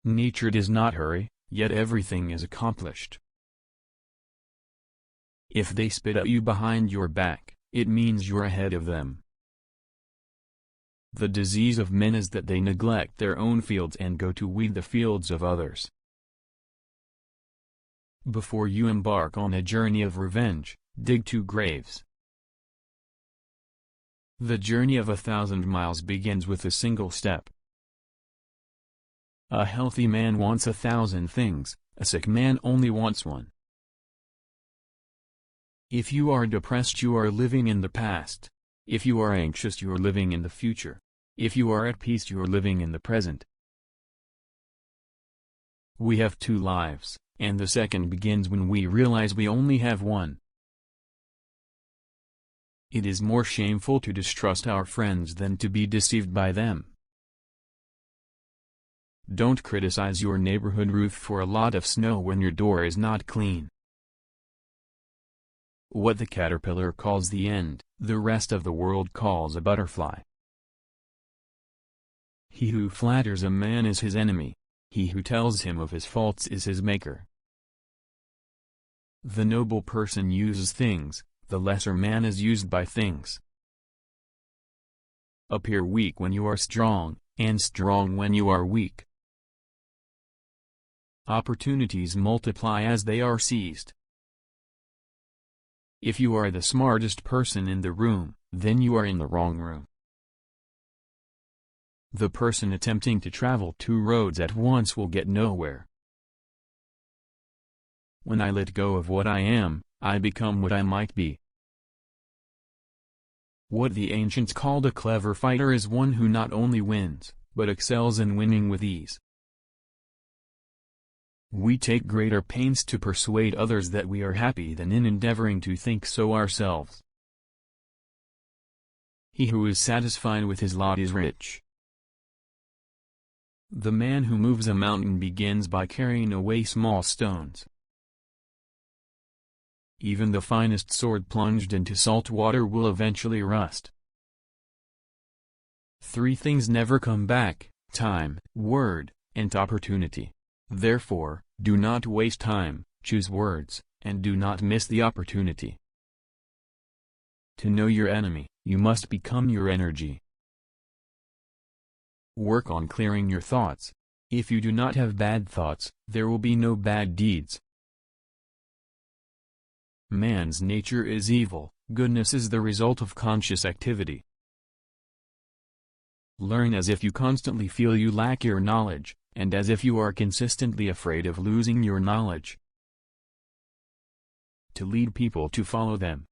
Nature does not hurry, yet everything is accomplished. If they spit at you behind your back, it means you're ahead of them. The disease of men is that they neglect their own fields and go to weed the fields of others. Before you embark on a journey of revenge, dig 2 graves. The journey of 1,000 miles begins with a single step. A healthy man wants 1,000 things, a sick man only wants one. If you are depressed, you are living in the past. If you are anxious, you are living in the future. If you are at peace, you are living in the present. We have 2 lives, and the second begins when we realize we only have one. It is more shameful to distrust our friends than to be deceived by them. Don't criticize your neighborhood roof for a lot of snow when your door is not clean. What the caterpillar calls the end, the rest of the world calls a butterfly. He who flatters a man is his enemy. He who tells him of his faults is his maker. The noble person uses things, the lesser man is used by things. Appear weak when you are strong, and strong when you are weak. Opportunities multiply as they are seized. If you are the smartest person in the room, then you are in the wrong room. The person attempting to travel 2 roads at once will get nowhere. When I let go of what I am, I become what I might be. What the ancients called a clever fighter is one who not only wins, but excels in winning with ease. We take greater pains to persuade others that we are happy than in endeavoring to think so ourselves. He who is satisfied with his lot is rich. The man who moves a mountain begins by carrying away small stones. Even the finest sword plunged into salt water will eventually rust. 3 things never come back: time, word, and opportunity. Therefore, do not waste time, choose words, and do not miss the opportunity. To know your enemy, you must become your energy. Work on clearing your thoughts. If you do not have bad thoughts, there will be no bad deeds. Man's nature is evil, goodness is the result of conscious activity. Learn as if you constantly feel you lack your knowledge, and as if you are consistently afraid of losing your knowledge. To lead people to follow them.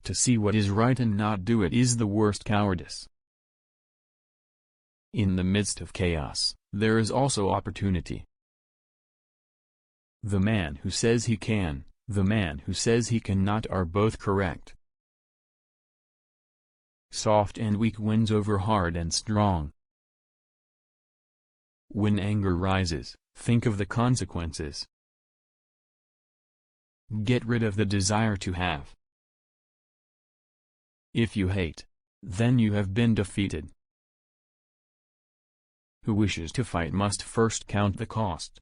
To see what is right and not do it is the worst cowardice. In the midst of chaos, there is also opportunity. The man who says he can, the man who says he cannot are both correct. Soft and weak wins over hard and strong. When anger rises, think of the consequences. Get rid of the desire to have. If you hate, then you have been defeated. Who wishes to fight must first count the cost.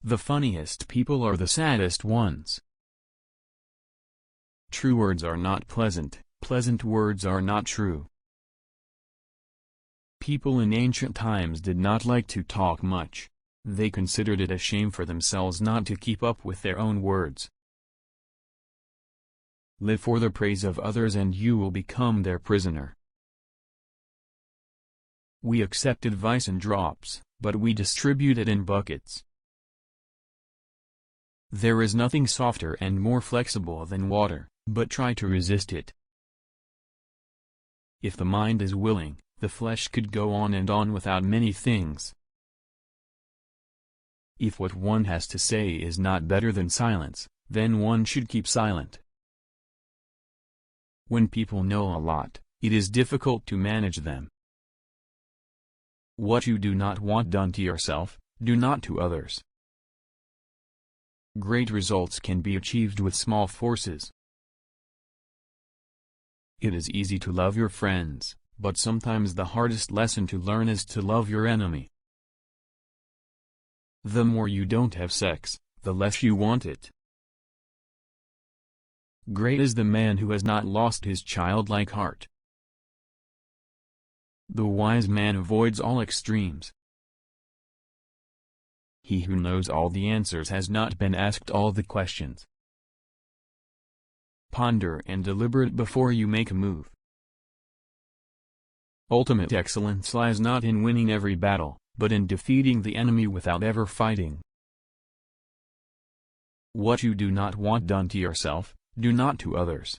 The funniest people are the saddest ones. True words are not pleasant, pleasant words are not true. People in ancient times did not like to talk much. They considered it a shame for themselves not to keep up with their own words. Live for the praise of others and you will become their prisoner. We accept advice in drops, but we distribute it in buckets. There is nothing softer and more flexible than water, but try to resist it. If the mind is willing, the flesh could go on and on without many things. If what one has to say is not better than silence, then one should keep silent. When people know a lot, it is difficult to manage them. What you do not want done to yourself, do not to others. Great results can be achieved with small forces. It is easy to love your friends, but sometimes the hardest lesson to learn is to love your enemy. The more you don't have sex, the less you want it. Great is the man who has not lost his childlike heart. The wise man avoids all extremes. He who knows all the answers has not been asked all the questions. Ponder and deliberate before you make a move. Ultimate excellence lies not in winning every battle, but in defeating the enemy without ever fighting. What you do not want done to yourself, do not to others.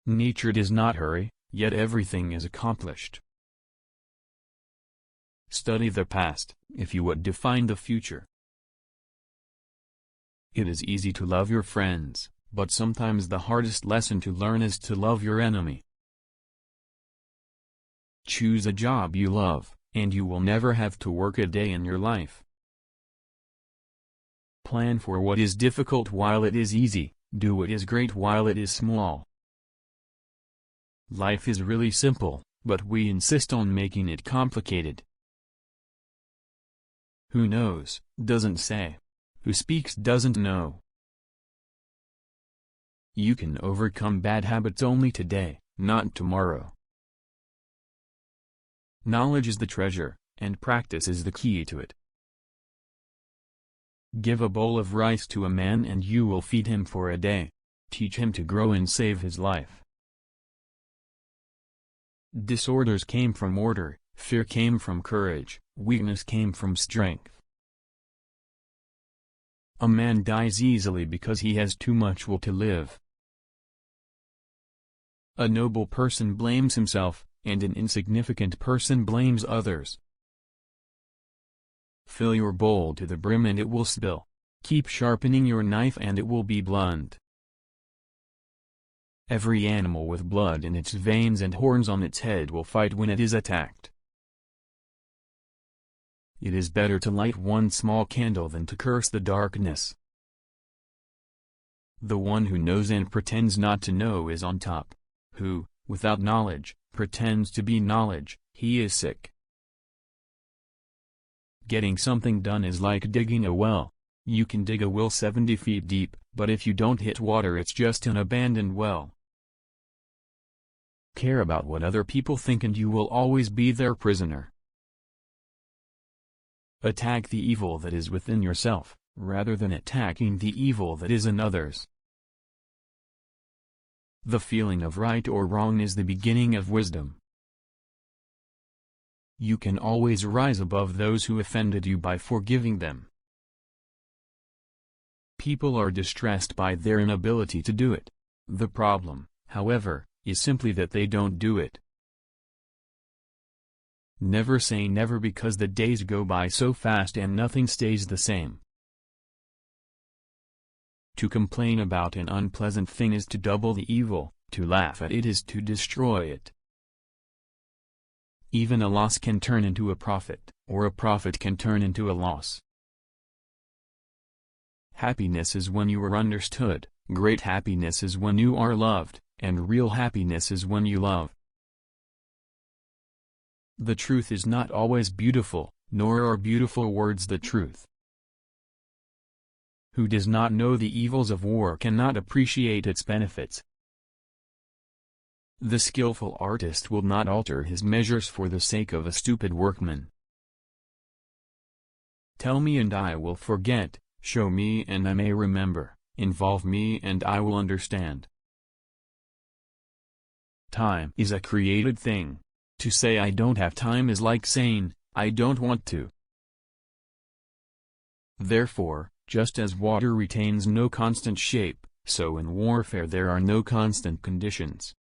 Nature does not hurry, yet everything is accomplished. Study the past, if you would define the future. It is easy to love your friends, but sometimes the hardest lesson to learn is to love your enemy. Choose a job you love, and you will never have to work a day in your life. Plan for what is difficult while it is easy, do what is great while it is small. Life is really simple, but we insist on making it complicated. Who knows, doesn't say. Who speaks doesn't know. You can overcome bad habits only today, not tomorrow. Knowledge is the treasure, and practice is the key to it. Give a bowl of rice to a man and you will feed him for a day. Teach him to grow and save his life. Disorders came from order, fear came from courage, weakness came from strength. A man dies easily because he has too much will to live. A noble person blames himself, and an insignificant person blames others. Fill your bowl to the brim and it will spill. Keep sharpening your knife and it will be blunt. Every animal with blood in its veins and horns on its head will fight when it is attacked. It is better to light one small candle than to curse the darkness. The one who knows and pretends not to know is on top. Who, without knowledge, pretends to be knowledge, he is sick. Getting something done is like digging a well. You can dig a well 70 feet deep, but if you don't hit water it's just an abandoned well. Care about what other people think and you will always be their prisoner. Attack the evil that is within yourself, rather than attacking the evil that is in others. The feeling of right or wrong is the beginning of wisdom. You can always rise above those who offended you by forgiving them. People are distressed by their inability to do it. The problem, however, is simply that they don't do it. Never say never because the days go by so fast and nothing stays the same. To complain about an unpleasant thing is to double the evil, to laugh at it is to destroy it. Even a loss can turn into a profit, or a profit can turn into a loss. Happiness is when you are understood, great happiness is when you are loved, and real happiness is when you love. The truth is not always beautiful, nor are beautiful words the truth. Who does not know the evils of war cannot appreciate its benefits. The skillful artist will not alter his measures for the sake of a stupid workman. Tell me and I will forget, show me and I may remember, involve me and I will understand. Time is a created thing. To say I don't have time is like saying, I don't want to. Therefore, just as water retains no constant shape, so in warfare there are no constant conditions.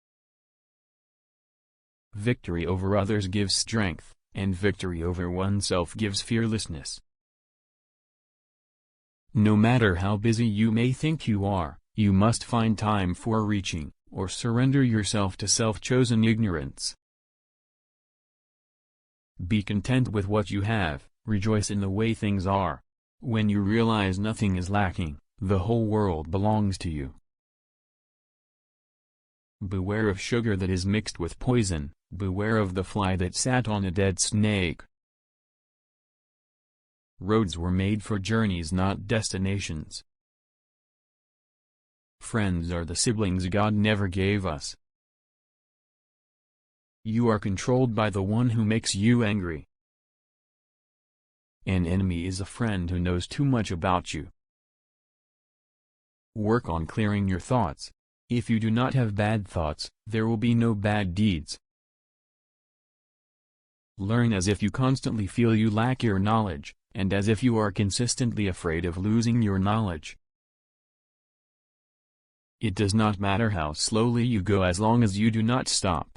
Victory over others gives strength, and victory over oneself gives fearlessness. No matter how busy you may think you are, you must find time for reaching, or surrender yourself to self-chosen ignorance. Be content with what you have, rejoice in the way things are. When you realize nothing is lacking, the whole world belongs to you. Beware of sugar that is mixed with poison, beware of the fly that sat on a dead snake. Roads were made for journeys, not destinations. Friends are the siblings God never gave us. You are controlled by the one who makes you angry. An enemy is a friend who knows too much about you. Work on clearing your thoughts. If you do not have bad thoughts, there will be no bad deeds. Learn as if you constantly feel you lack your knowledge, and as if you are consistently afraid of losing your knowledge. It does not matter how slowly you go as long as you do not stop.